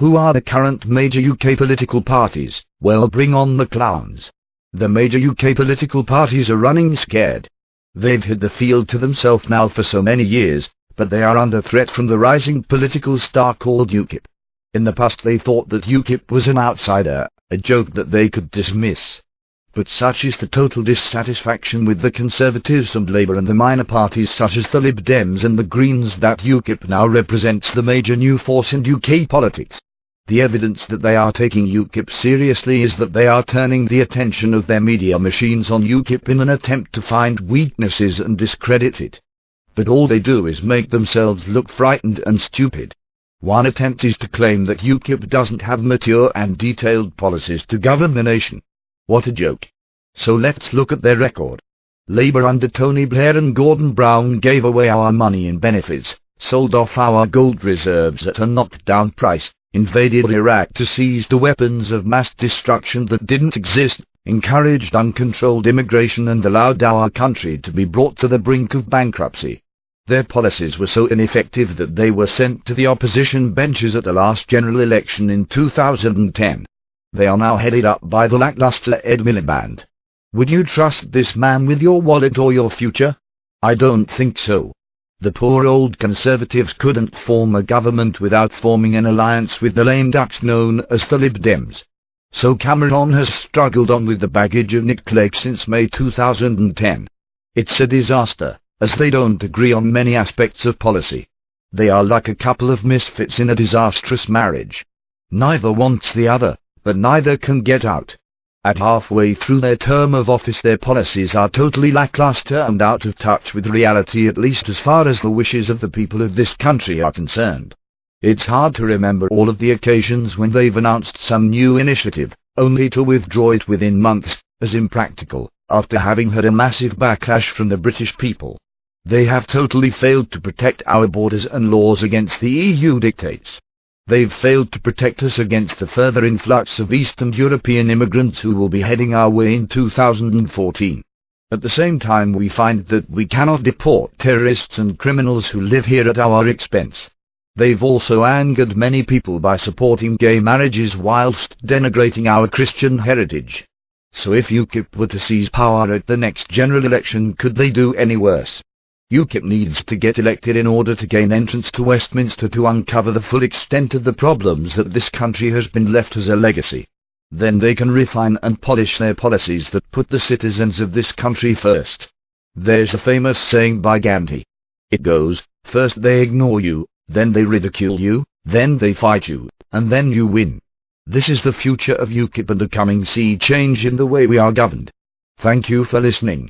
Who are the current major UK political parties? Well, bring on the clowns. The major UK political parties are running scared. They've hid the field to themselves now for so many years, but they are under threat from the rising political star called UKIP. In the past they thought that UKIP was an outsider, a joke that they could dismiss. But such is the total dissatisfaction with the Conservatives and Labour and the minor parties such as the Lib Dems and the Greens that UKIP now represents the major new force in UK politics. The evidence that they are taking UKIP seriously is that they are turning the attention of their media machines on UKIP in an attempt to find weaknesses and discredit it. But all they do is make themselves look frightened and stupid. One attempt is to claim that UKIP doesn't have mature and detailed policies to govern the nation. What a joke. So let's look at their record. Labour under Tony Blair and Gordon Brown gave away our money in benefits, sold off our gold reserves at a knocked-down price, invaded Iraq to seize the weapons of mass destruction that didn't exist, encouraged uncontrolled immigration and allowed our country to be brought to the brink of bankruptcy. Their policies were so ineffective that they were sent to the opposition benches at the last general election in 2010. They are now headed up by the lackluster Ed Miliband. Would you trust this man with your wallet or your future? I don't think so. The poor old Conservatives couldn't form a government without forming an alliance with the lame ducks known as the Lib Dems. So Cameron has struggled on with the baggage of Nick Clegg since May 2010. It's a disaster, as they don't agree on many aspects of policy. They are like a couple of misfits in a disastrous marriage. Neither wants the other, but neither can get out. At halfway through their term of office their policies are totally lackluster and out of touch with reality, at least as far as the wishes of the people of this country are concerned. It's hard to remember all of the occasions when they've announced some new initiative, only to withdraw it within months, as impractical, after having had a massive backlash from the British people. They have totally failed to protect our borders and laws against the EU dictates. They've failed to protect us against the further influx of Eastern European immigrants who will be heading our way in 2014. At the same time we find that we cannot deport terrorists and criminals who live here at our expense. They've also angered many people by supporting gay marriages whilst denigrating our Christian heritage. So if UKIP were to seize power at the next general election, could they do any worse? UKIP needs to get elected in order to gain entrance to Westminster to uncover the full extent of the problems that this country has been left as a legacy. Then they can refine and polish their policies that put the citizens of this country first. There's a famous saying by Gandhi. It goes, first they ignore you, then they ridicule you, then they fight you, and then you win. This is the future of UKIP and a coming sea change in the way we are governed. Thank you for listening.